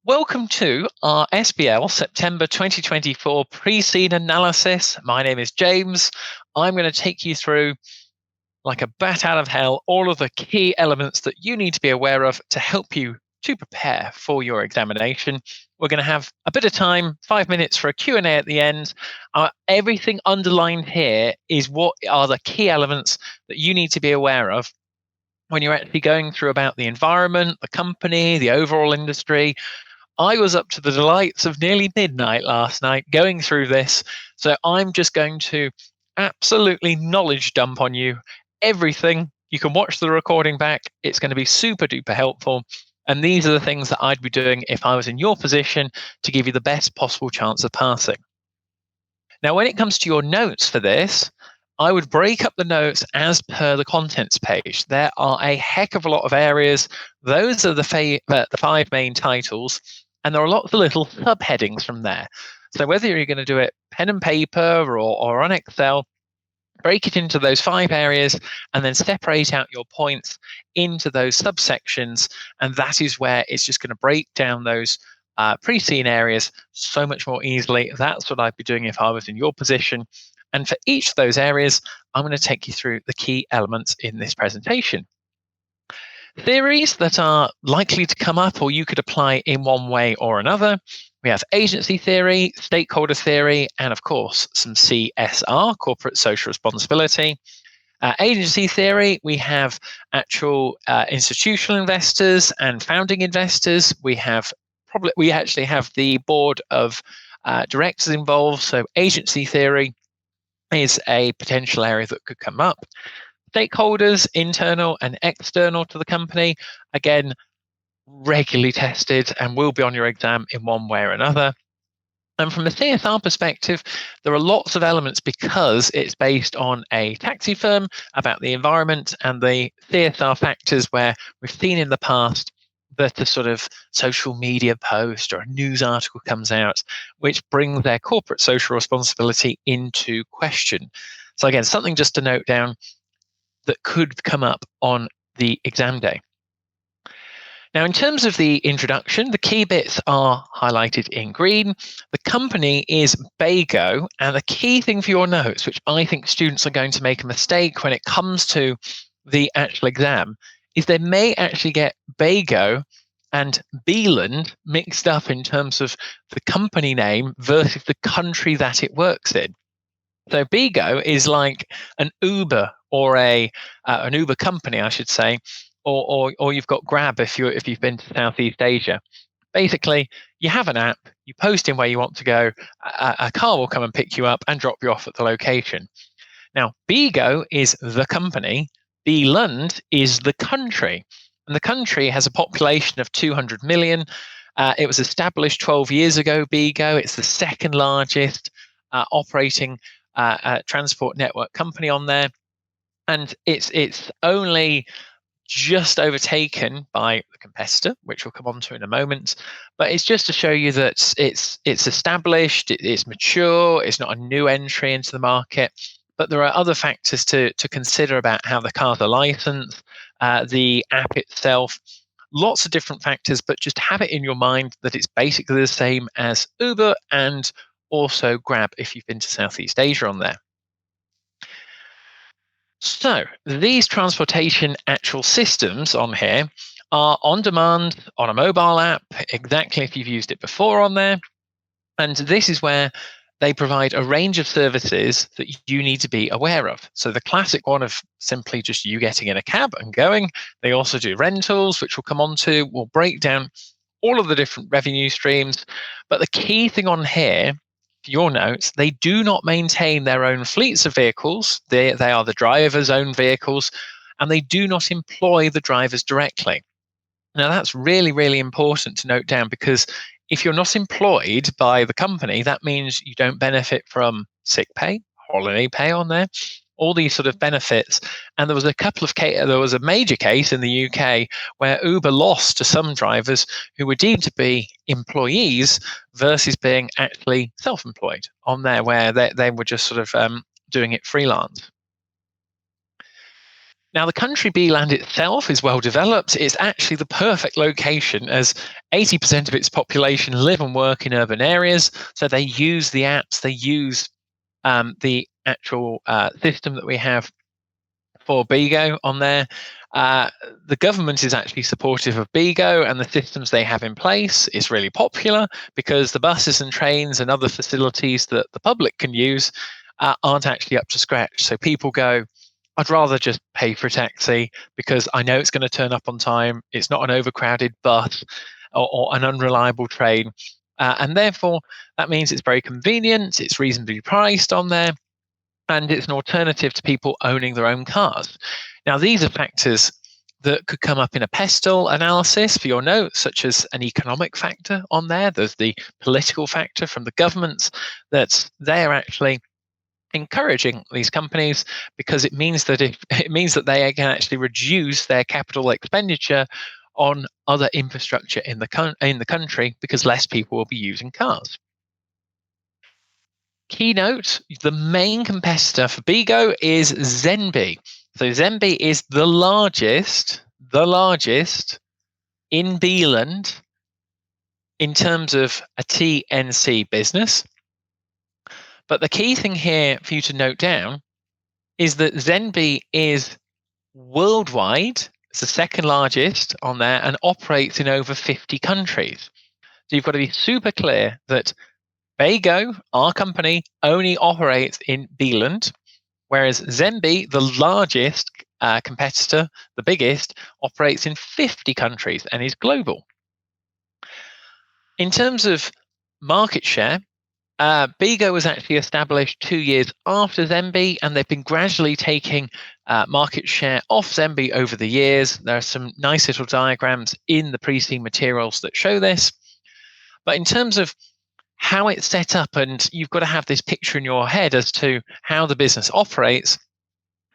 Welcome to our SBL September 2024 pre-scene analysis. My name is James. I'm going to take you through, like a bat out of hell, all of the key elements that you need to be aware of to help you to prepare for your examination. We're going to have a bit of time, 5 minutes for a Q&A at the end. Everything underlined here is what are the key elements that you need to be aware of when you're actually going through about the environment, the company, the overall industry. I was up to the delights of nearly midnight last night going through this, so I'm just going to absolutely knowledge dump on you everything. You can watch the recording back. It's going to be super duper helpful. And these are the things that I'd be doing if I was in your position to give you the best possible chance of passing. Now, when it comes to your notes for this, I would break up the notes as per the contents page. There are a heck of a lot of areas. Those are the 5 main titles, and there are lots of little subheadings from there. So whether you're going to do it pen and paper or on Excel, break it into those 5 areas and then separate out your points into those subsections. And that is where it's just going to break down those pre-scene areas so much more easily. That's what I'd be doing if I was in your position. And for each of those areas, I'm going to take you through the key elements in this presentation. Theories that are likely to come up or you could apply in one way or another. We have agency theory, stakeholder theory, and of course, some CSR, corporate social responsibility. Agency theory, we have actual institutional investors and founding investors. We actually have the board of directors involved. So agency theory is a potential area that could come up. Stakeholders, internal and external to the company, again, regularly tested and will be on your exam in one way or another. And from a CSR perspective, there are lots of elements because it's based on a taxi firm about the environment and the CSR factors where we've seen in the past that a sort of social media post or a news article comes out, which brings their corporate social responsibility into question. So again, something just to note down that could come up on the exam day. Now, in terms of the introduction, the key bits are highlighted in green. The company is Beago, and the key thing for your notes, which I think students are going to make a mistake when it comes to the actual exam, is they may actually get Beago and Beeland mixed up in terms of the company name versus the country that it works in. So Beago is like an Uber or an Uber company, I should say, or you've got Grab if you've been to Southeast Asia. Basically, you have an app, you post in where you want to go, a car will come and pick you up and drop you off at the location. Now, Beago is the company, Beeland is the country, and the country has a population of 200 million. It was established 12 years ago, Beago. It's the second largest operating transport network company on there, and it's only just overtaken by the competitor, which we'll come on to in a moment. But it's just to show you that it's established, it's mature, it's not a new entry into the market. But there are other factors to consider about how the cars are licensed, the app itself, lots of different factors, but just have it in your mind that it's basically the same as Uber and also Grab if you've been to Southeast Asia on there. So these transportation actual systems on here are on demand on a mobile app, exactly if you've used it before on there. And this is where they provide a range of services that you need to be aware of. So the classic one of simply just you getting in a cab and going. They also do rentals, which we'll come on to. We'll break down all of the different revenue streams. But the key thing on here, your notes, they do not maintain their own fleets of vehicles. They are the driver's own vehicles, and they do not employ the drivers directly. Now, that's really, really important to note down, because if you're not employed by the company, that means you don't benefit from sick pay, holiday pay on there, all these sort of benefits. And there was a major case in the UK where Uber lost to some drivers who were deemed to be employees versus being actually self-employed on there, where they were just sort of doing it freelance. Now, the country B-land itself is well developed. It's actually the perfect location, as 80% of its population live and work in urban areas. So they use the apps, they use the actual system that we have for Beago on there. The government is actually supportive of Beago, and the systems they have in place is really popular because the buses and trains and other facilities that the public can use aren't actually up to scratch. So people go, I'd rather just pay for a taxi because I know it's going to turn up on time. It's not an overcrowded bus or an unreliable train. And therefore, that means it's very convenient, it's reasonably priced on there, and it's an alternative to people owning their own cars. Now, these are factors that could come up in a PESTEL analysis for your notes, such as an economic factor on there. There's the political factor from the governments that they're actually encouraging these companies because it means that they can actually reduce their capital expenditure on other infrastructure in the country because less people will be using cars. Keynote, the main competitor for Beago is Zenbi. So Zenbi is the largest in Beeland in terms of a TNC business. But the key thing here for you to note down is that Zenbi is worldwide. It's the second largest on there and operates in over 50 countries. So you've got to be super clear that Beago, our company, only operates in Beeland, whereas Zenbi, the largest competitor, the biggest, operates in 50 countries and is global. In terms of market share, Beago was actually established 2 years after Zenbi, and they've been gradually taking market share off Zenbi over the years. There are some nice little diagrams in the pre-seen materials that show this. But in terms of how it's set up, and you've got to have this picture in your head as to how the business operates,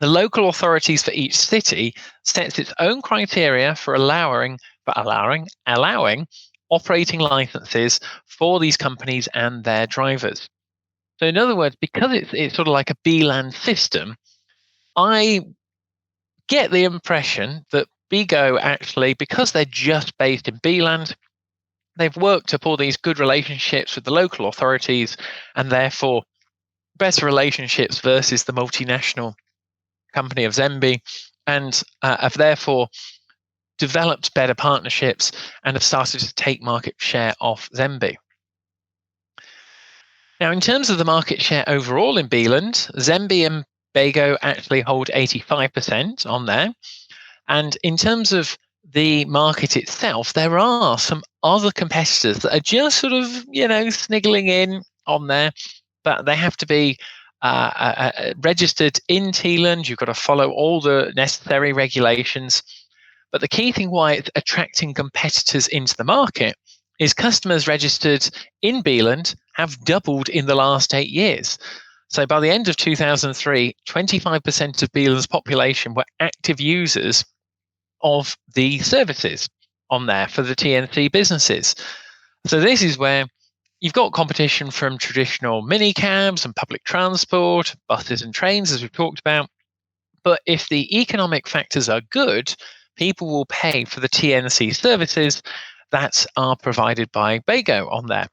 the local authorities for each city sets its own criteria for allowing operating licenses for these companies and their drivers. So in other words, because it's sort of like a B-land system, I get the impression that Beago actually, because they're just based in B-land, they've worked up all these good relationships with the local authorities and therefore better relationships versus the multinational company of Zenbi, and have therefore developed better partnerships and have started to take market share off Zenbi. Now, in terms of the market share overall in Beeland, Zenbi and Beago actually hold 85% on there. And in terms of the market itself, there are some other competitors that are just sort of, sniggling in on there, but they have to be registered in Teeland. You've got to follow all the necessary regulations. But the key thing why it's attracting competitors into the market is customers registered in Beeland have doubled in the last 8 years. So by the end of 2003, 25% of Beeland's population were active users of the services on there for the TNC businesses. So this is where you've got competition from traditional mini cabs and public transport, buses and trains, as we've talked about. But if the economic factors are good, people will pay for the TNC services that are provided by Beago on there.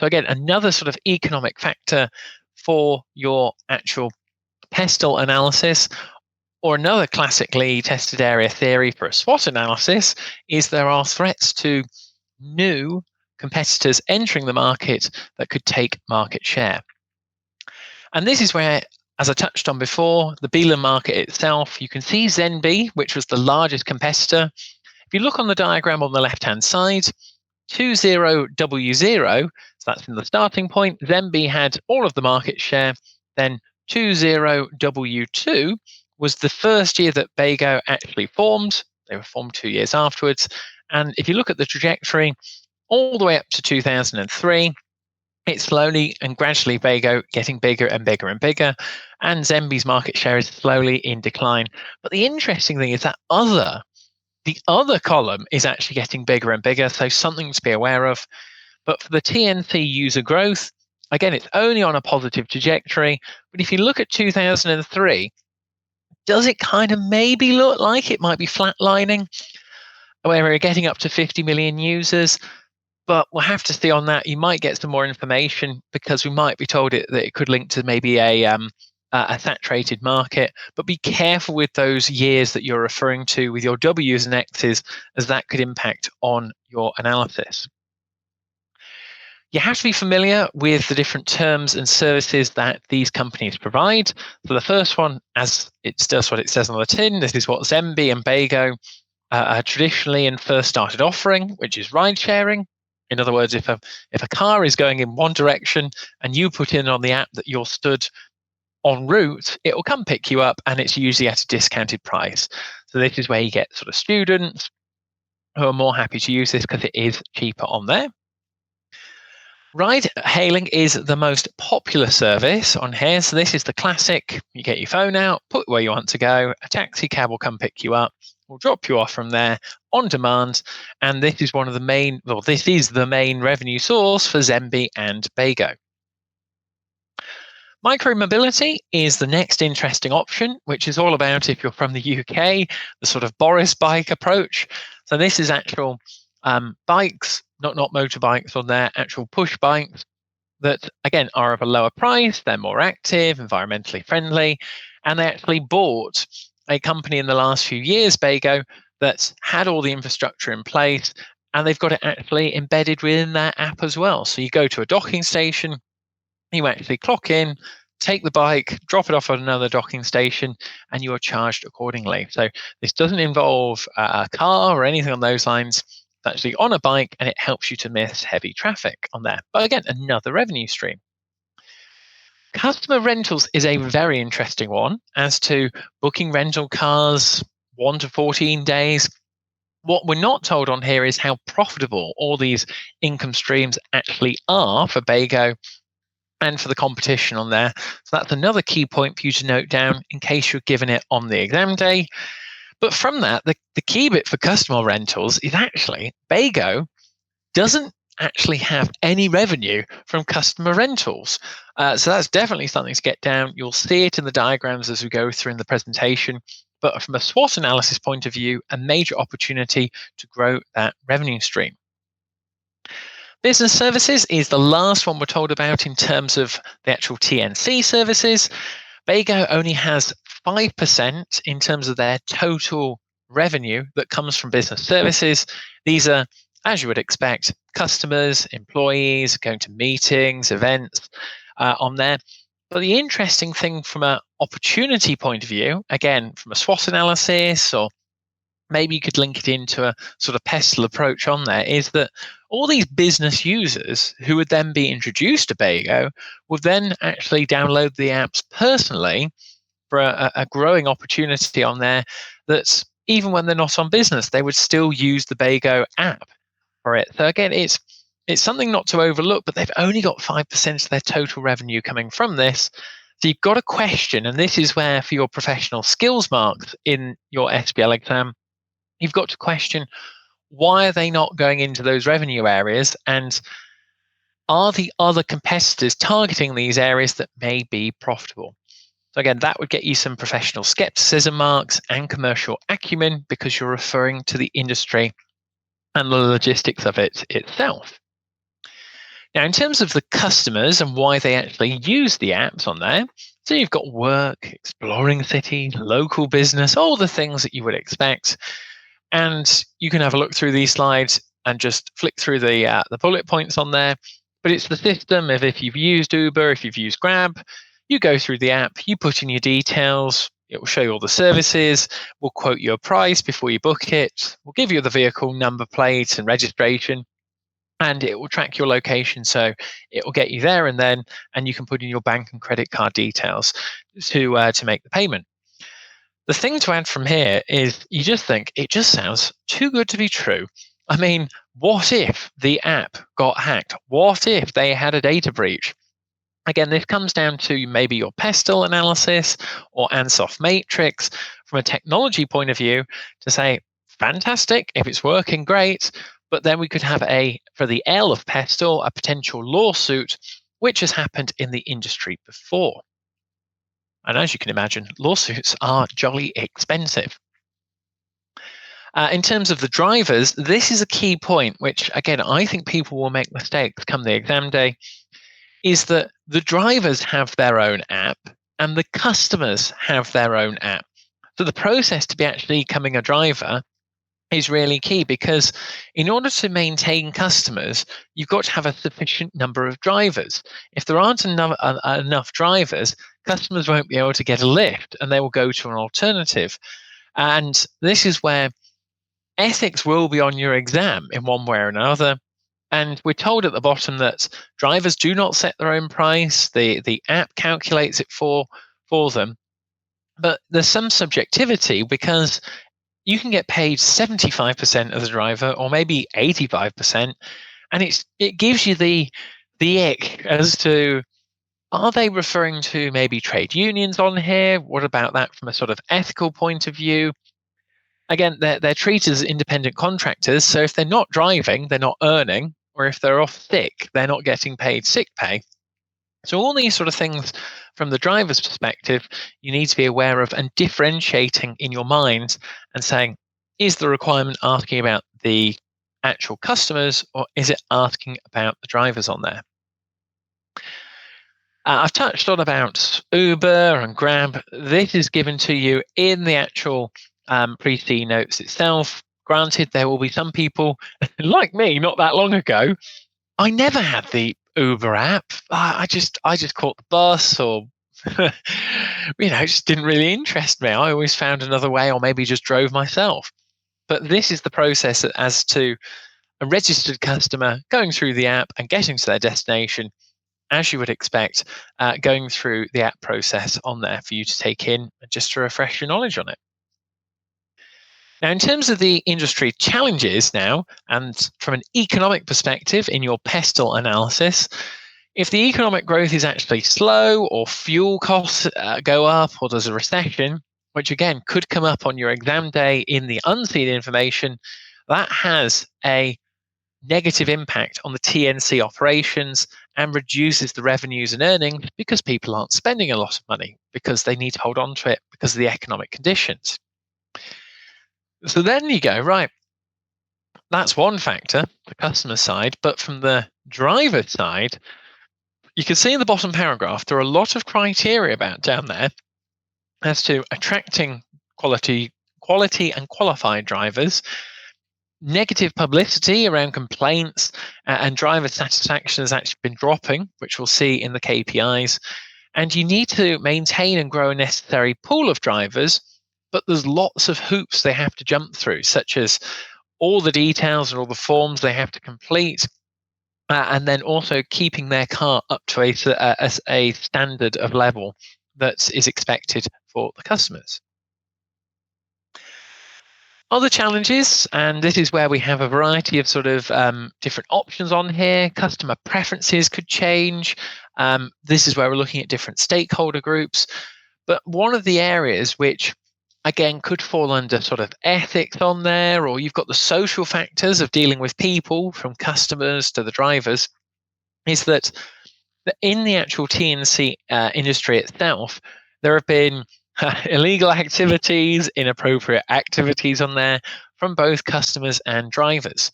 So again, another sort of economic factor for your actual PESTEL analysis. Or another classically tested area theory for a SWOT analysis is there are threats to new competitors entering the market that could take market share. And this is where, as I touched on before, the Beeland market itself, you can see Zenbi, which was the largest competitor. If you look on the diagram on the left-hand side, 20W0, so that's in the starting point, Zenbi had all of the market share. Then 20W2 was the first year that Beago actually formed. They were formed 2 years afterwards. And if you look at the trajectory, all the way up to 2003, it's slowly and gradually Beago getting bigger and bigger and bigger, and Zenbi's market share is slowly in decline. But the interesting thing is that the other column is actually getting bigger and bigger, so something to be aware of. But for the TNC user growth, again, it's only on a positive trajectory. But if you look at 2003, does it kind of maybe look like it might be flatlining, where we're getting up to 50 million users? But we'll have to see on that. You might get some more information because we might be told that it could link to maybe a saturated market. But be careful with those years that you're referring to with your W's and X's, as that could impact on your analysis. You have to be familiar with the different terms and services that these companies provide. So the first one, as it does what it says on the tin, this is what Zenbi and Beago traditionally and first started offering, which is ride sharing. In other words, if a car is going in one direction and you put in on the app that you're stood en route, it will come pick you up, and it's usually at a discounted price. So this is where you get sort of students who are more happy to use this because it is cheaper on there. Ride hailing is the most popular service on here. So this is the classic. You get your phone out, put where you want to go. A taxi cab will come pick you up. We'll drop you off from there on demand. And this is this is the main revenue source for Zenbi and Beago. Micromobility is the next interesting option, which is all about, if you're from the UK, the sort of Boris bike approach. So this is actual bikes, not motorbikes on there, actual push bikes that, again, are of a lower price. They're more active, environmentally friendly, and they actually bought a company in the last few years, Beago, that's had all the infrastructure in place, and they've got it actually embedded within their app as well. So you go to a docking station, you actually clock in, take the bike, drop it off at another docking station, and you are charged accordingly. So this doesn't involve a car or anything on those lines. It's actually on a bike, and it helps you to miss heavy traffic on there. But again, another revenue stream. Customer rentals is a very interesting one as to booking rental cars 1 to 14 days. What we're not told on here is how profitable all these income streams actually are for Beago and for the competition on there. So that's another key point for you to note down in case you're given it on the exam day. But from that, the key bit for customer rentals is actually Beago doesn't actually have any revenue from customer rentals. So that's definitely something to get down. You'll see it in the diagrams as we go through in the presentation. But from a SWOT analysis point of view, a major opportunity to grow that revenue stream. Business services is the last one we're told about in terms of the actual TNC services. Beago only has 5% in terms of their total revenue that comes from business services. These are, as you would expect, customers, employees, going to meetings, events on there. But the interesting thing from an opportunity point of view, again, from a SWOT analysis, or maybe you could link it into a sort of PESTEL approach on there, is that all these business users who would then be introduced to Beago would then actually download the apps personally for a growing opportunity on there. That's even when they're not on business, they would still use the Beago app for it. So again, it's something not to overlook, but they've only got 5% of their total revenue coming from this. So you've got to question, and this is where for your professional skills marks in your SBL exam, you've got to question, why are they not going into those revenue areas, and are the other competitors targeting these areas that may be profitable? So again, that would get you some professional skepticism marks and commercial acumen, because you're referring to the industry and the logistics of it itself. Now, in terms of the customers and why they actually use the apps on there, so you've got work, exploring city, local business, all the things that you would expect. And you can have a look through these slides and just flick through the bullet points on there. But it's the system of, if you've used Uber, if you've used Grab, you go through the app, you put in your details, it will show you all the services, we'll quote you a price before you book it, we'll give you the vehicle number plate and registration, and it will track your location. So it will get you there and then, and you can put in your bank and credit card details to make the payment. The thing to add from here is, you just think it just sounds too good to be true. I mean, what if the app got hacked? What if they had a data breach? Again, this comes down to maybe your PESTEL analysis or Ansoff matrix from a technology point of view to say, fantastic, if it's working, great. But then we could have for the L of PESTEL, a potential lawsuit, which has happened in the industry before. And as you can imagine, lawsuits are jolly expensive. In terms of the drivers, this is a key point, which again, I think people will make mistakes come the exam day, is that the drivers have their own app and the customers have their own app. So the process to be actually becoming a driver is really key, because in order to maintain customers, you've got to have a sufficient number of drivers. If there aren't enough drivers, customers won't be able to get a lift and they will go to an alternative. And this is where ethics will be on your exam in one way or another. And we're told at the bottom that drivers do not set their own price. The app calculates it for them. But there's some subjectivity, because you can get paid 75% as a driver or maybe 85%. And it gives you the ick as to, are they referring to maybe trade unions on here? What about that from a sort of ethical point of view? Again, they're treated as independent contractors. So if they're not driving, they're not earning, or if they're off sick, they're not getting paid sick pay. So all these sort of things from the driver's perspective, you need to be aware of and differentiating in your mind and saying, is the requirement asking about the actual customers, or is it asking about the drivers on there? I've touched on about Uber and Grab. This is given to you in the actual pre-C notes itself. Granted, there will be some people like me not that long ago. I never had the Uber app. I just caught the bus, or it just didn't really interest me. I always found another way, or maybe just drove myself. But this is the process as to a registered customer going through the app and getting to their destination, as you would expect, going through the app process on there for you to take in, just to refresh your knowledge on it. Now, in terms of the industry challenges now, and from an economic perspective in your PESTEL analysis, if the economic growth is actually slow, or fuel costs go up, or there's a recession, which again could come up on your exam day in the unseen information, that has a negative impact on the TNC operations and reduces the revenues and earnings, because people aren't spending a lot of money because they need to hold on to it because of the economic conditions. So then you go, right, that's one factor, the customer side. But from the driver side, you can see in the bottom paragraph, there are a lot of criteria about down there as to attracting quality and qualified drivers, negative publicity around complaints, and driver satisfaction has actually been dropping, which we'll see in the KPIs. And you need to maintain and grow a necessary pool of drivers, but there's lots of hoops they have to jump through, such as all the details and all the forms they have to complete, and then also keeping their car up to a standard of level that is expected for the customers. Other challenges, and this is where we have a variety of sort of different options on here. Customer preferences could change. This is where we're looking at different stakeholder groups. But one of the areas which, again, could fall under sort of ethics on there, or you've got the social factors of dealing with people, from customers to the drivers, is that in the actual TNC industry itself, there have been illegal activities, inappropriate activities on there from both customers and drivers.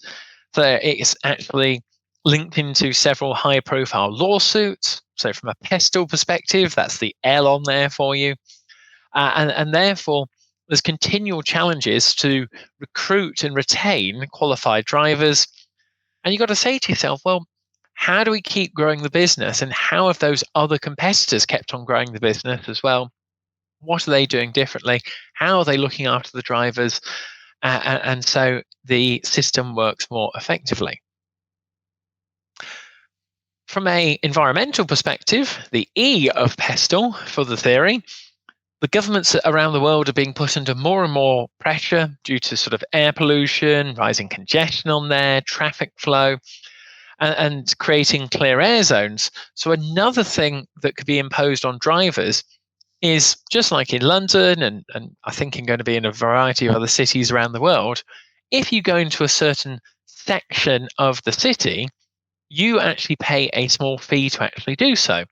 So it's actually linked into several high-profile lawsuits. So from a PESTEL perspective, that's the L on there for you. And therefore, there's continual challenges to recruit and retain qualified drivers. And you've got to say to yourself, well, how do we keep growing the business? And how have those other competitors kept on growing the business as well? What are they doing differently? How are they looking after the drivers? And so the system works more effectively. From an environmental perspective, the E of PESTEL for the theory, the governments around the world are being put under more and more pressure due to sort of air pollution, rising congestion on there, traffic flow, and creating clear air zones. So another thing that could be imposed on drivers is, just like in London, and I think going to be in a variety of other cities around the world, if you go into a certain section of the city, you actually pay a small fee to actually do so.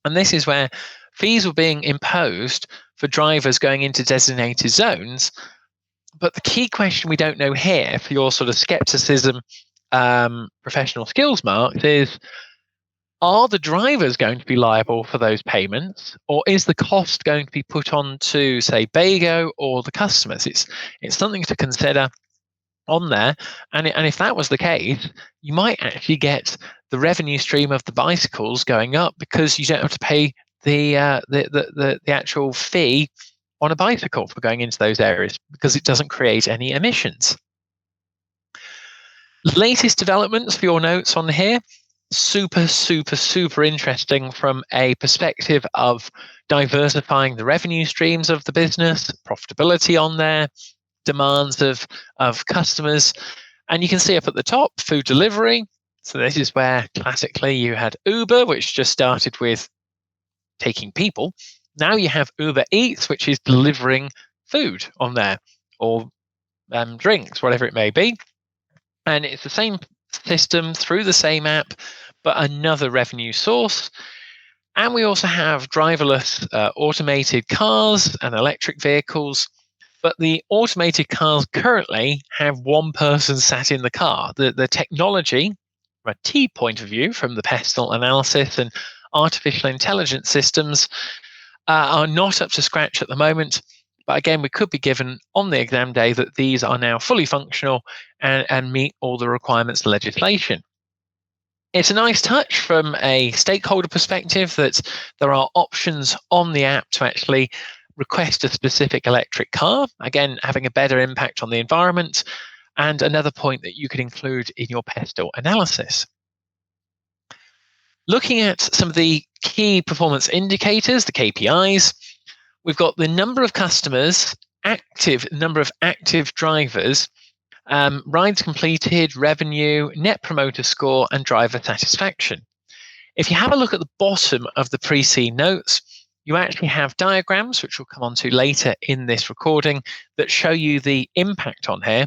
And this is where fees were being imposed for drivers going into designated zones. But the key question we don't know here, for your sort of skepticism, professional skills marks, is, are the drivers going to be liable for those payments, or is the cost going to be put on to, say, Beago or the customers? It's something to consider on there. And if that was the case, you might actually get the revenue stream of the bicycles going up, because you don't have to pay the actual fee on a bicycle for going into those areas, because it doesn't create any emissions. Latest developments for your notes on here. Super interesting from a perspective of diversifying the revenue streams of the business, profitability on there, demands of customers. And you can see up at the top, food delivery. So this is where classically you had Uber, which just started with taking people. Now you have Uber Eats, which is delivering food on there, or drinks, whatever it may be. And it's the same system through the same app, but another revenue source. And we also have driverless automated cars and electric vehicles. But the automated cars currently have one person sat in the car. The technology, from a T point of view, from the PESTEL analysis and artificial intelligence systems, are not up to scratch at the moment. But again, we could be given on the exam day that these are now fully functional and meet all the requirements of legislation. It's a nice touch from a stakeholder perspective that there are options on the app to actually request a specific electric car, again, having a better impact on the environment, and another point that you could include in your PESTEL analysis. Looking at some of the key performance indicators, the KPIs, we've got the number of customers, number of active drivers, rides completed, revenue, net promoter score, and driver satisfaction. If you have a look at the bottom of the pre-C notes, you actually have diagrams, which we'll come on to later in this recording, that show you the impact on here.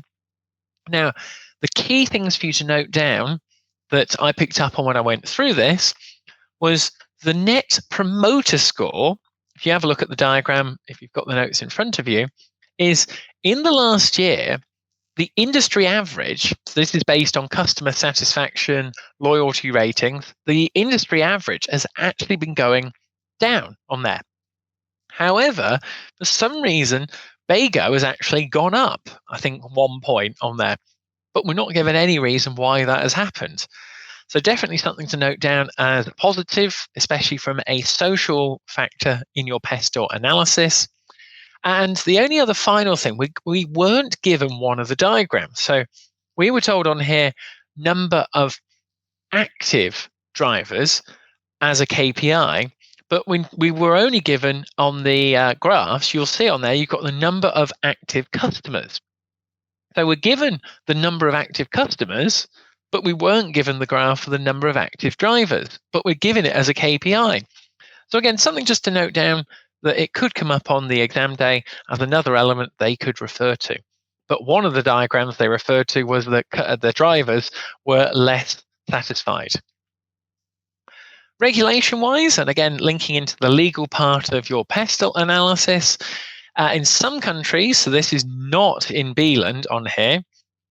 Now, the key things for you to note down that I picked up on when I went through this was the net promoter score. If you have a look at the diagram, if you've got the notes in front of you, is in the last year, the industry average, so this is based on customer satisfaction, loyalty ratings, the industry average has actually been going down on there. However, for some reason, Beago has actually gone up, I think 1 point on there, but we're not given any reason why that has happened. So definitely something to note down as positive, especially from a social factor in your PESTEL analysis. And the only other final thing, we weren't given one of the diagrams. So we were told on here, number of active drivers as a KPI, but when we were only given on the graphs, you'll see on there, you've got the number of active customers. So we're given the number of active customers, but we weren't given the graph for the number of active drivers, but we're given it as a KPI. So again, something just to note down, that it could come up on the exam day as another element they could refer to. But one of the diagrams they referred to was that the drivers were less satisfied. Regulation-wise, and again, linking into the legal part of your PESTEL analysis, in some countries, so this is not in Beeland on here,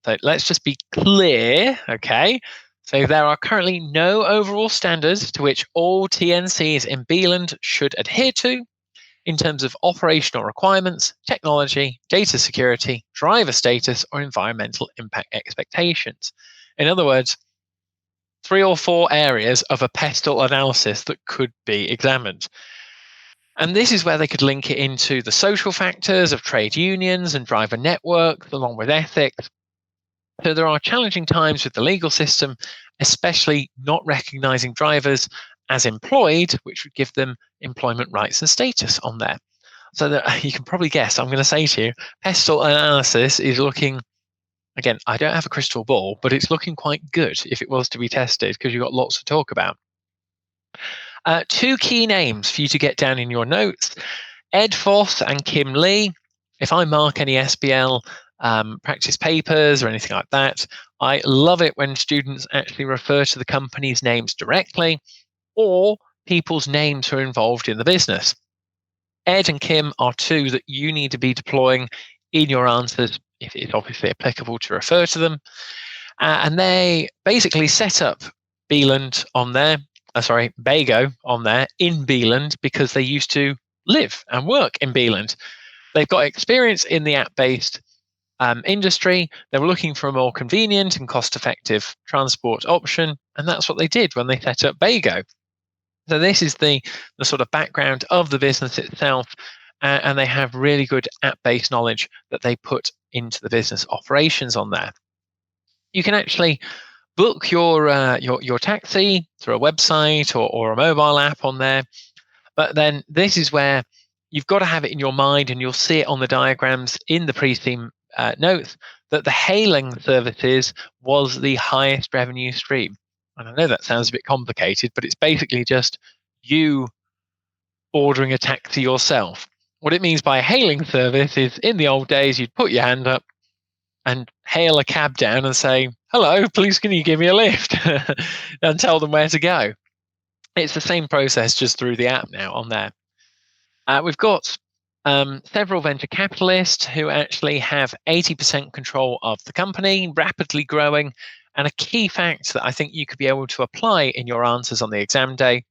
so let's just be clear, okay? So there are currently no overall standards to which all TNCs in Beeland should adhere to in terms of operational requirements, technology, data security, driver status, or environmental impact expectations. In other words, 3 or 4 areas of a PESTEL analysis that could be examined. And this is where they could link it into the social factors of trade unions and driver networks, along with ethics. So there are challenging times with the legal system, especially not recognizing drivers as employed, which would give them employment rights and status on there. So that you can probably guess, I'm going to say to you, PESTEL analysis is looking, again, I don't have a crystal ball, but it's looking quite good if it was to be tested, because you've got lots to talk about. 2 key names for you to get down in your notes, Ed Foss and Kim Lee. If I mark any SBL practice papers or anything like that, I love it when students actually refer to the company's names directly, or people's names who are involved in the business. Ed and Kim are two that you need to be deploying in your answers if it's obviously applicable to refer to them. And they basically set up Beeland on there, Beago on there in Beeland because they used to live and work in Beeland. They've got experience in the app-based industry. They were looking for a more convenient and cost-effective transport option, and that's what they did when they set up Beago. So this is the sort of background of the business itself, and they have really good app-based knowledge that they put into the business operations on there. You can actually book your taxi through a website or a mobile app on there, but then this is where you've got to have it in your mind, and you'll see it on the diagrams in the pre-scene notes that the hailing services was the highest revenue stream. And I know that sounds a bit complicated, but it's basically just you ordering a taxi yourself. What it means by a hailing service is in the old days, you'd put your hand up and hail a cab down and say, "Hello, please can you give me a lift?" and tell them where to go. It's the same process just through the app now on there. We've got several venture capitalists who actually have 80% control of the company, rapidly growing. And a key fact that I think you could be able to apply in your answers on the exam day,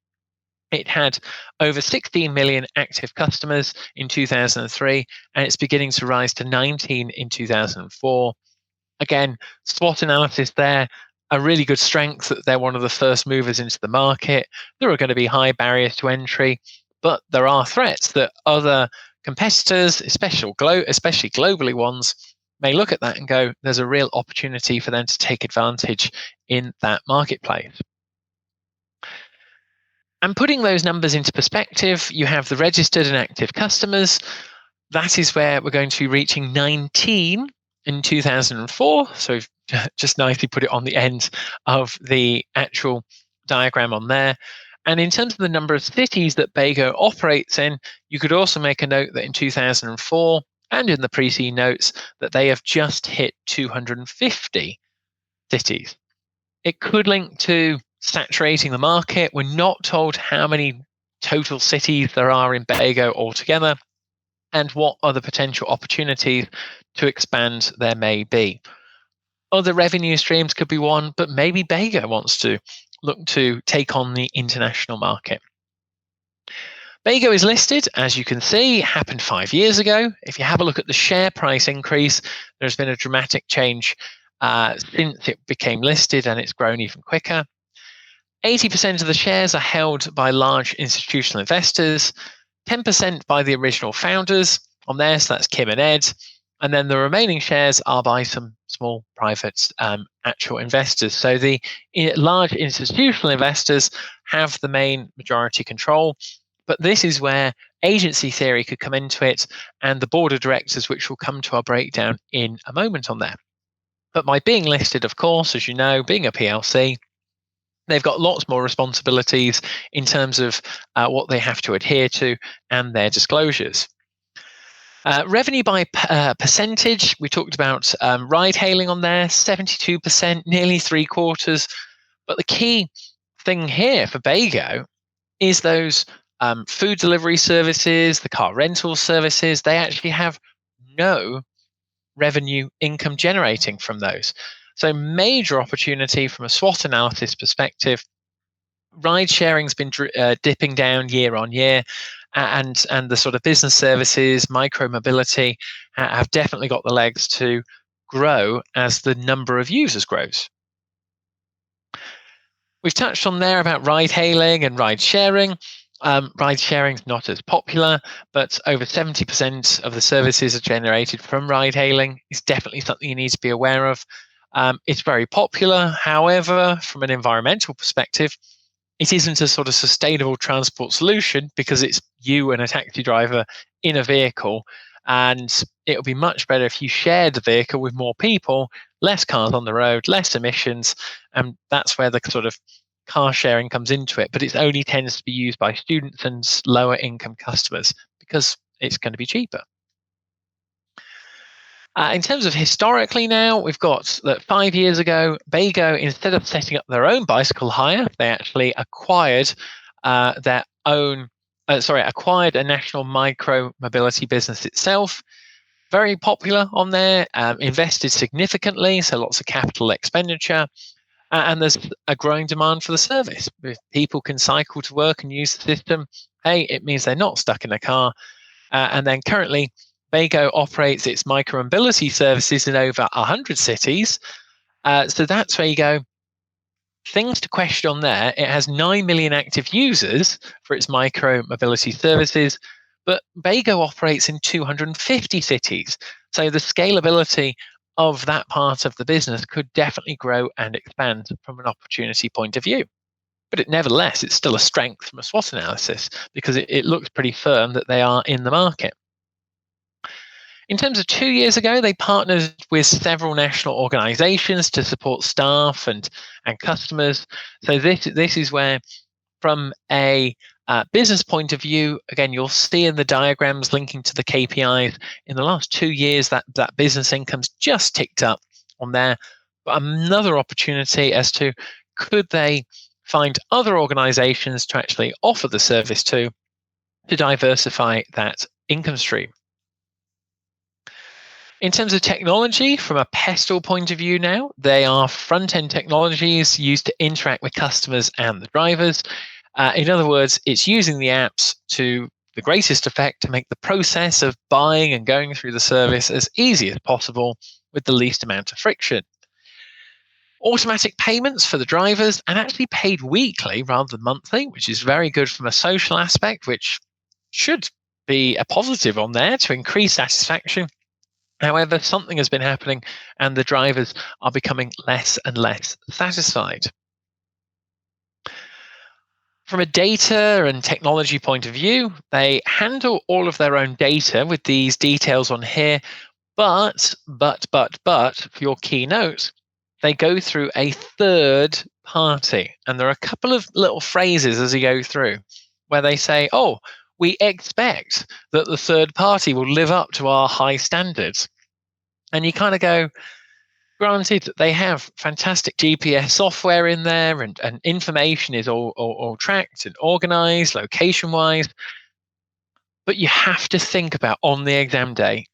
it had over 16 million active customers in 2003, and it's beginning to rise to 19 in 2004. Again, SWOT analysis there, a really good strength that they're one of the first movers into the market. There are going to be high barriers to entry, but there are threats that other competitors, especially globally ones, may look at that and go, there's a real opportunity for them to take advantage in that marketplace. And putting those numbers into perspective, you have the registered and active customers. That is where we're going to be reaching 19 in 2004. So we've just nicely put it on the end of the actual diagram on there. And in terms of the number of cities that Beago operates in, you could also make a note that in 2004 and in the pre-scene notes that they have just hit 250 cities. It could link to saturating the market. We're not told how many total cities there are in Beago altogether and what other potential opportunities to expand there may be. Other revenue streams could be one, but maybe Beago wants to look to take on the international market. Beago is listed, as you can see, happened 5 years ago. If you have a look at the share price increase, there's been a dramatic change since it became listed, and it's grown even quicker. 80% of the shares are held by large institutional investors, 10% by the original founders on there, so that's Kim and Ed, and then the remaining shares are by some small private actual investors. So the large institutional investors have the main majority control, but this is where agency theory could come into it, and the board of directors, which will come to our breakdown in a moment on there. But by being listed, of course, as you know, being a PLC, they've got lots more responsibilities in terms of what they have to adhere to and their disclosures. Revenue by percentage, we talked about ride hailing on there, 72%, nearly 3/4. But the key thing here for Beago is those food delivery services, the car rental services. They actually have no revenue income generating from those. So major opportunity from a SWOT analysis perspective. Ride sharing's been dipping down year on year, and the sort of business services, micromobility, have definitely got the legs to grow as the number of users grows. We've touched on there about ride hailing and ride sharing. Ride sharing is not as popular, but over 70% of the services are generated from ride hailing. It's definitely something you need to be aware of. It's very popular. However, from an environmental perspective, it isn't a sort of sustainable transport solution because it's you and a taxi driver in a vehicle. And it would be much better if you shared the vehicle with more people, less cars on the road, less emissions. And that's where the sort of car sharing comes into it. But it only tends to be used by students and lower income customers because it's going to be cheaper. In terms of historically now, we've got that 5 years ago, Beago, instead of setting up their own bicycle hire, they actually acquired acquired a national micro-mobility business itself. Very popular on there, invested significantly, so lots of capital expenditure, and there's a growing demand for the service. If people can cycle to work and use the system, hey, it means they're not stuck in a car. And then currently, Beago operates its micromobility services in over 100 cities. So that's where you go. Things to question on there. It has 9 million active users for its micro mobility services, but Beago operates in 250 cities. So the scalability of that part of the business could definitely grow and expand from an opportunity point of view. But nevertheless, it's still a strength from a SWOT analysis because it looks pretty firm that they are in the market. In terms of 2 years ago, they partnered with several national organizations to support staff and customers. So this is where, from a business point of view, again, you'll see in the diagrams linking to the KPIs, in the last 2 years, that business income's just ticked up on there. But another opportunity as to could they find other organizations to actually offer the service to diversify that income stream. In terms of technology, from a PESTEL point of view now, they are front-end technologies used to interact with customers and the drivers. In other words, it's using the apps to the greatest effect to make the process of buying and going through the service as easy as possible with the least amount of friction. Automatic payments for the drivers, and actually paid weekly rather than monthly, which is very good from a social aspect, which should be a positive on there to increase satisfaction. However, something has been happening and the drivers are becoming less and less satisfied. From a data and technology point of view, they handle all of their own data with these details on here, but for your key notes, they go through a third party. And there are a couple of little phrases as you go through where they say, oh, we expect that the third party will live up to our high standards. And you kind of go, granted, they have fantastic GPS software in there, and information is all tracked and organized location-wise. But you have to think about, on the exam day,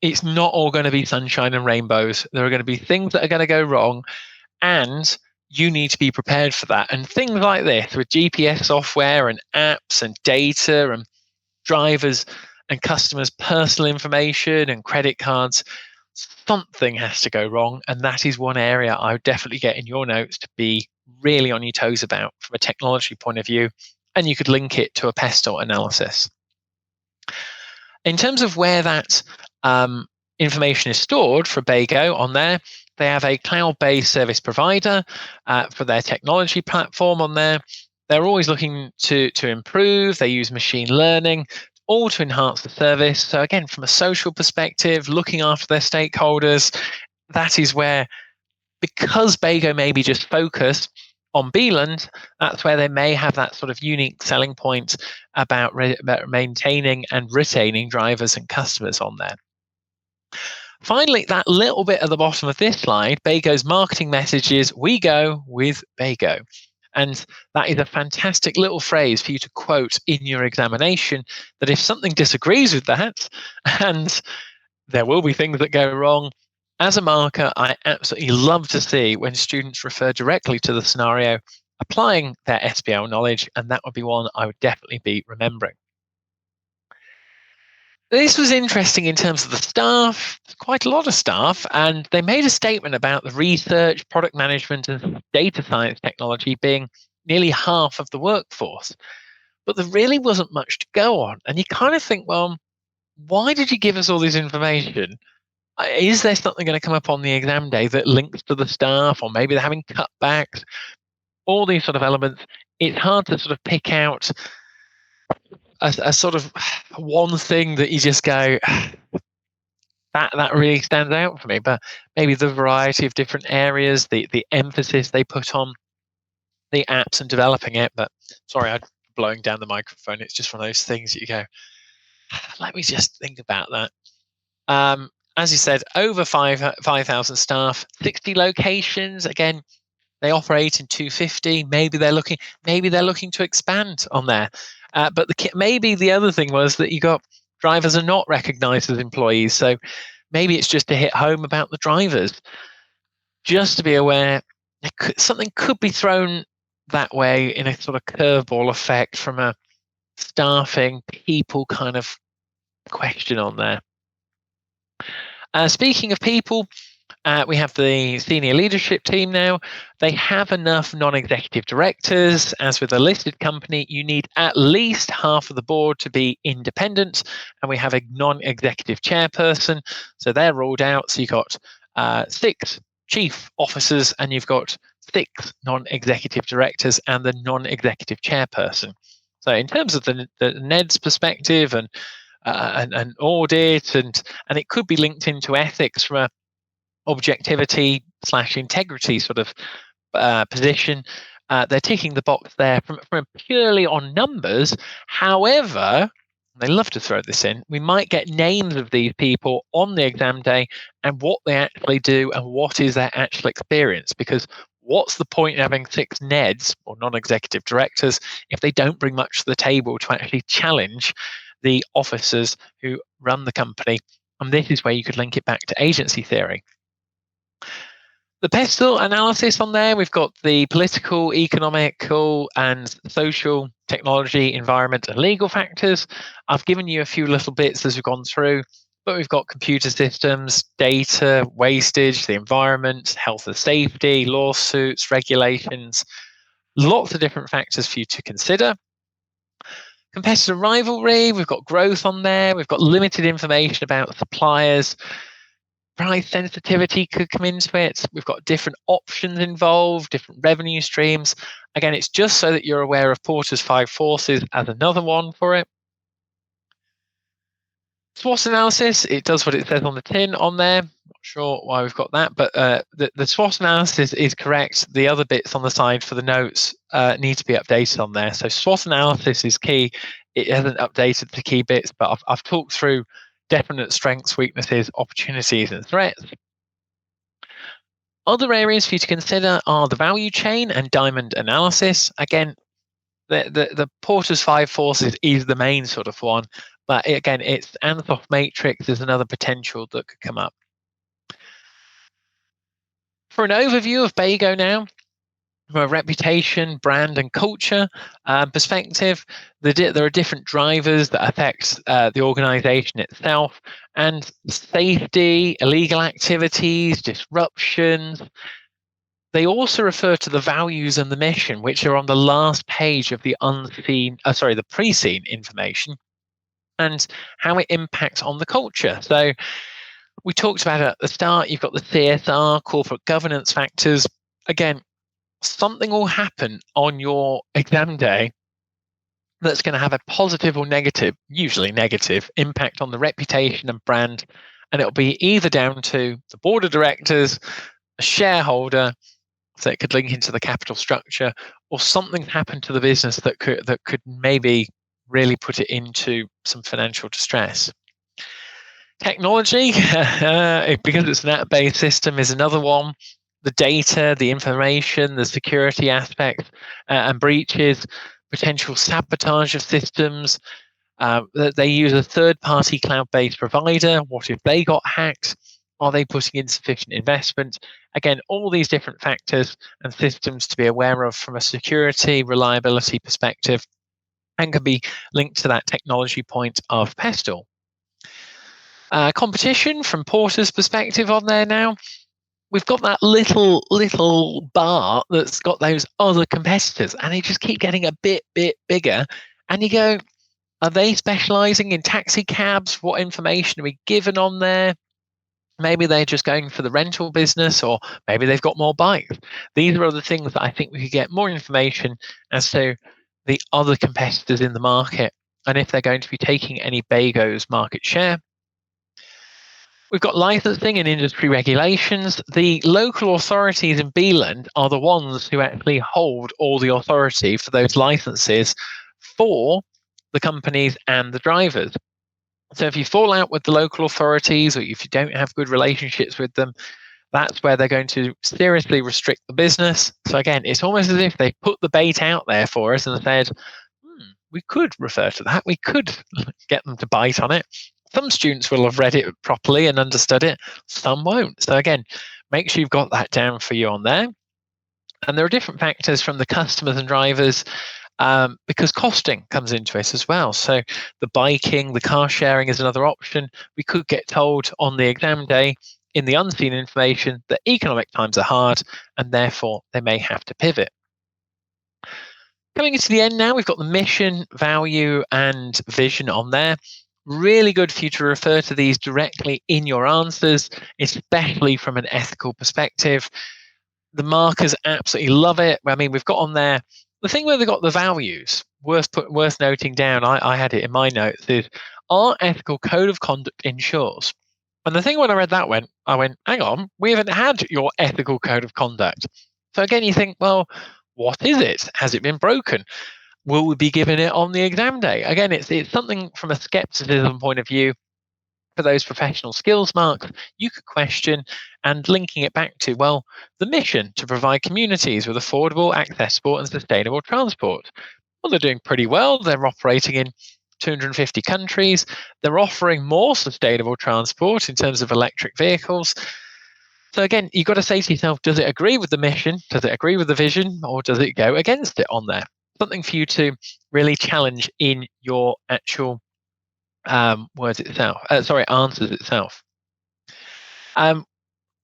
it's not all going to be sunshine and rainbows. There are going to be things that are going to go wrong, and you need to be prepared for that. And things like this with GPS software and apps and data and drivers and customers' personal information and credit cards, something has to go wrong. And that is one area I would definitely get in your notes to be really on your toes about from a technology point of view. And you could link it to a PESTEL analysis. In terms of where that information is stored for Beago on there, they have a cloud-based service provider for their technology platform on there. They're always looking to improve. They use machine learning, all to enhance the service. So again, from a social perspective, looking after their stakeholders, that is where, because Beago may be just focused on Beeland, that's where they may have that sort of unique selling point about maintaining and retaining drivers and customers on there. Finally, that little bit at the bottom of this slide, Beago's marketing message is, we go with Beago. And that is a fantastic little phrase for you to quote in your examination, that if something disagrees with that, and there will be things that go wrong, as a marker, I absolutely love to see when students refer directly to the scenario, applying their SBL knowledge, and that would be one I would definitely be remembering. This was interesting in terms of the staff, quite a lot of staff, and they made a statement about the research, product management, and data science technology being nearly half of the workforce. But there really wasn't much to go on. And you kind of think, well, why did you give us all this information? Is there something going to come up on the exam day that links to the staff, or maybe they're having cutbacks? All these sort of elements. It's hard to sort of pick out a sort of one thing that you just go, that really stands out for me. But maybe the variety of different areas, the emphasis they put on the apps and developing it. But sorry, I'm blowing down the microphone. It's just one of those things that you go, let me just think about that. As you said, over 5,000 staff, 60 locations. Again, They operate in 250. Maybe they're looking to expand on there. But maybe the other thing was that you got drivers are not recognised as employees. So maybe it's just to hit home about the drivers. Just to be aware, something could be thrown that way in a sort of curveball effect from a staffing people kind of question on there. Speaking of people, we have the senior leadership team now. They have enough non-executive directors. As with a listed company, you need at least half of the board to be independent, and we have a non-executive chairperson. So they're ruled out. So you've got 6 chief officers, and you've got 6 non-executive directors and the non-executive chairperson. So in terms of the NED's perspective and audit, and it could be linked into ethics from a objectivity / integrity sort of position. They're ticking the box there from purely on numbers. However, they love to throw this in. We might get names of these people on the exam day and what they actually do and what is their actual experience. Because what's the point in having 6 NEDs or non-executive directors if they don't bring much to the table to actually challenge the officers who run the company? And this is where you could link it back to agency theory. The PESTEL analysis on there, we've got the political, economical, and social, technology, environment, and legal factors. I've given you a few little bits as we've gone through, but we've got computer systems, data, wastage, the environment, health and safety, lawsuits, regulations, lots of different factors for you to consider. Competitor rivalry, we've got growth on there, we've got limited information about suppliers. Price sensitivity could come into it. We've got different options involved, different revenue streams. Again, it's just so that you're aware of Porter's 5 forces as another one for it. SWOT analysis, it does what it says on the tin on there. Not sure why we've got that, but the SWOT analysis is correct. The other bits on the side for the notes need to be updated on there. So SWOT analysis is key. It hasn't updated the key bits, but I've talked through definite strengths, weaknesses, opportunities, and threats. Other areas for you to consider are the value chain and diamond analysis. Again, the Porter's 5 forces is the main sort of one, but again, it's Ansoff matrix is another potential that could come up. For an overview of Beago now, from a reputation, brand, and culture perspective, there are different drivers that affect the organization itself, and safety, illegal activities, disruptions. They also refer to the values and the mission, which are on the last page of the pre-seen information, and how it impacts on the culture. So we talked about it at the start. You've got the CSR, corporate governance factors. Again, something will happen on your exam day that's going to have a positive or negative, usually negative, impact on the reputation and brand. And it'll be either down to the board of directors, a shareholder, so it could link into the capital structure, or something happened to the business that could maybe really put it into some financial distress. Technology, because it's an app-based system, is another one. The data, the information, the security aspects, and breaches, potential sabotage of systems. They use a third-party cloud-based provider. What if they got hacked? Are they putting in sufficient investment? Again, all these different factors and systems to be aware of from a security, reliability perspective, and can be linked to that technology point of PESTEL. Competition from Porter's perspective on there now. We've got that little bar that's got those other competitors, and they just keep getting a bit bigger. And you go, are they specializing in taxi cabs? What information are we given on there? Maybe they're just going for the rental business, or maybe they've got more bikes. These are other things that I think we could get more information as to the other competitors in the market, and if they're going to be taking any Beago's market share. We've got licensing and industry regulations. The local authorities in Beeland are the ones who actually hold all the authority for those licenses for the companies and the drivers. So if you fall out with the local authorities, or if you don't have good relationships with them, that's where they're going to seriously restrict the business. So again, it's almost as if they put the bait out there for us and said, we could refer to that. We could get them to bite on it. Some students will have read it properly and understood it. Some won't. So again, make sure you've got that down for you on there. And there are different factors from the customers and drivers, because costing comes into it as well. So the biking, the car sharing is another option. We could get told on the exam day in the unseen information that economic times are hard and therefore they may have to pivot. Coming into the end now, we've got the mission, value, and vision on there. Really good for you to refer to these directly in your answers, especially from an ethical perspective. The markers absolutely love it. I mean, we've got on there the thing where they've got the values. Worth noting down. I had it in my notes. Is our ethical code of conduct ensures. And the thing when I read that I went, hang on, we haven't had your ethical code of conduct. So again, you think, well, what is it? Has it been broken? Will we be given it on the exam day? Again, it's something from a skepticism point of view. For those professional skills marks, you could question, and linking it back to, well, the mission to provide communities with affordable, accessible, and sustainable transport. Well, they're doing pretty well. They're operating in 250 countries. They're offering more sustainable transport in terms of electric vehicles. So again, you've got to say to yourself, does it agree with the mission? Does it agree with the vision? Or does it go against it on there? Something for you to really challenge in your actual answers itself.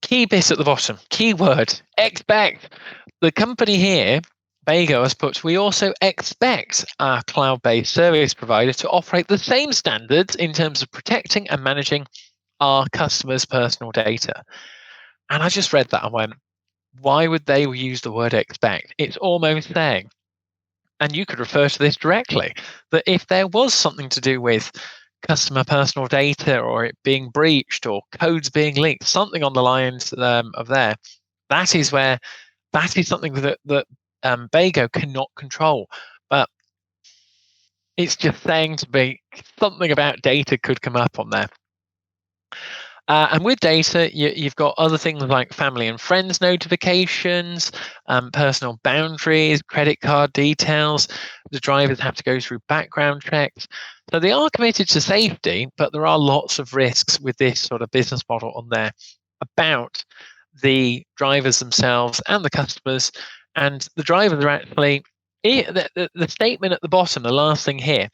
Key bit at the bottom, keyword, expect. The company here, Beago, has put, we also expect our cloud-based service provider to operate the same standards in terms of protecting and managing our customers' personal data. And I just read that and went, why would they use the word expect? It's almost saying, and you could refer to this directly, that if there was something to do with customer personal data or it being breached or codes being leaked, something on the lines of there, that is something that Beago cannot control. But it's just saying to be something about data could come up on there. And with data, you've got other things like family and friends notifications, personal boundaries, credit card details. The drivers have to go through background checks. So they are committed to safety, but there are lots of risks with this sort of business model on there about the drivers themselves and the customers. And the drivers are actually, the statement at the bottom, the last thing here,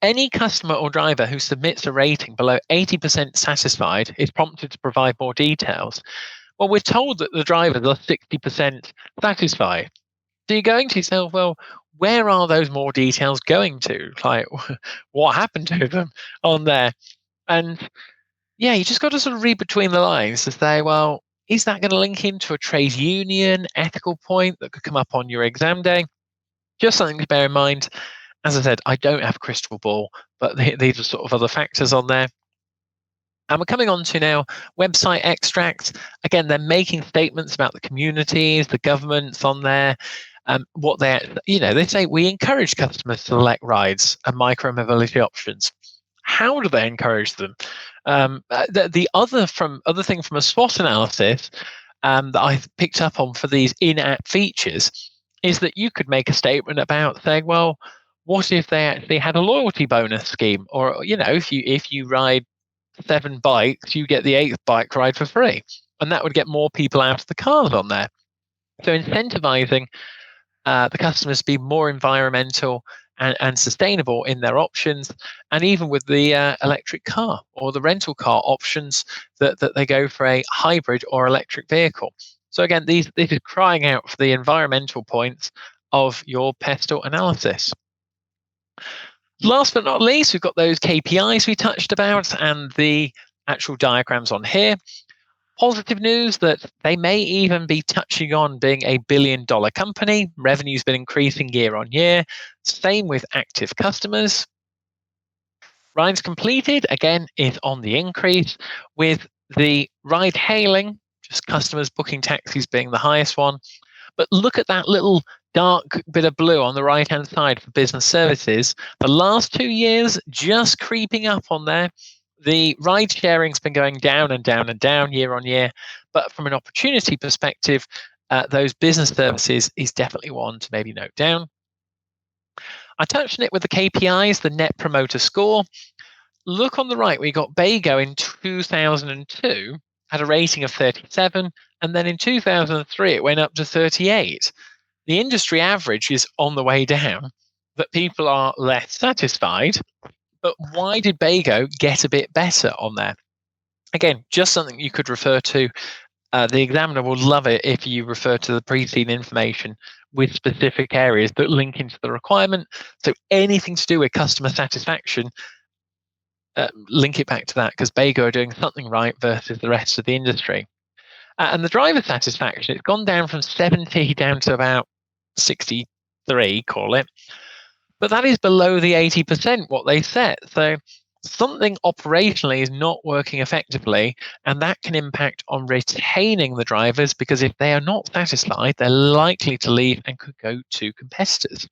any customer or driver who submits a rating below 80% satisfied is prompted to provide more details. Well, we're told that the drivers are 60% satisfied. So you're going to yourself, well, where are those more details going to? Like, what happened to them on there? And yeah, you just got to sort of read between the lines to say, well, is that going to link into a trade union ethical point that could come up on your exam day? Just something to bear in mind. As I said, I don't have a crystal ball, but these are sort of other factors on there. And we're coming on to now website extracts. Again, they're making statements about the communities, the governments on there. What they say, we encourage customers to select rides and micromobility options. How do they encourage them? The other thing from a SWOT analysis that I picked up on for these in-app features is that you could make a statement about saying, well, what if they actually had a loyalty bonus scheme? Or, if you ride 7 bikes, you get the 8th bike ride for free. And that would get more people out of the cars on there. So incentivizing the customers to be more environmental and sustainable in their options. And even with the electric car or the rental car options, that they go for a hybrid or electric vehicle. So again, this is crying out for the environmental points of your PESTEL analysis. Last but not least, we've got those KPIs we touched about and the actual diagrams on here. Positive news that they may even be touching on being a $1 billion company. Revenue's been increasing year on year. Same with active customers. Rides completed, again, is on the increase, with the ride hailing, just customers booking taxis being the highest one. But look at that little dark bit of blue on the right-hand side for business services. The last 2 years, just creeping up on there. The ride sharing's been going down and down and down year on year, but from an opportunity perspective, those business services is definitely one to maybe note down. I touched on it with the KPIs, the Net Promoter Score. Look on the right, we got Beago in 2002, had a rating of 37, and then in 2003 it went up to 38. The industry average is on the way down, but people are less satisfied. But why did Beago get a bit better on there? Again, just something you could refer to. The examiner will love it if you refer to the preceding information with specific areas that link into the requirement. So anything to do with customer satisfaction, link it back to that, because Beago are doing something right versus the rest of the industry. And the driver satisfaction, it's gone down from 70 down to about 63, call it. But that is below the 80%, what they set. So something operationally is not working effectively, and that can impact on retaining the drivers, because if they are not satisfied, they're likely to leave and could go to competitors.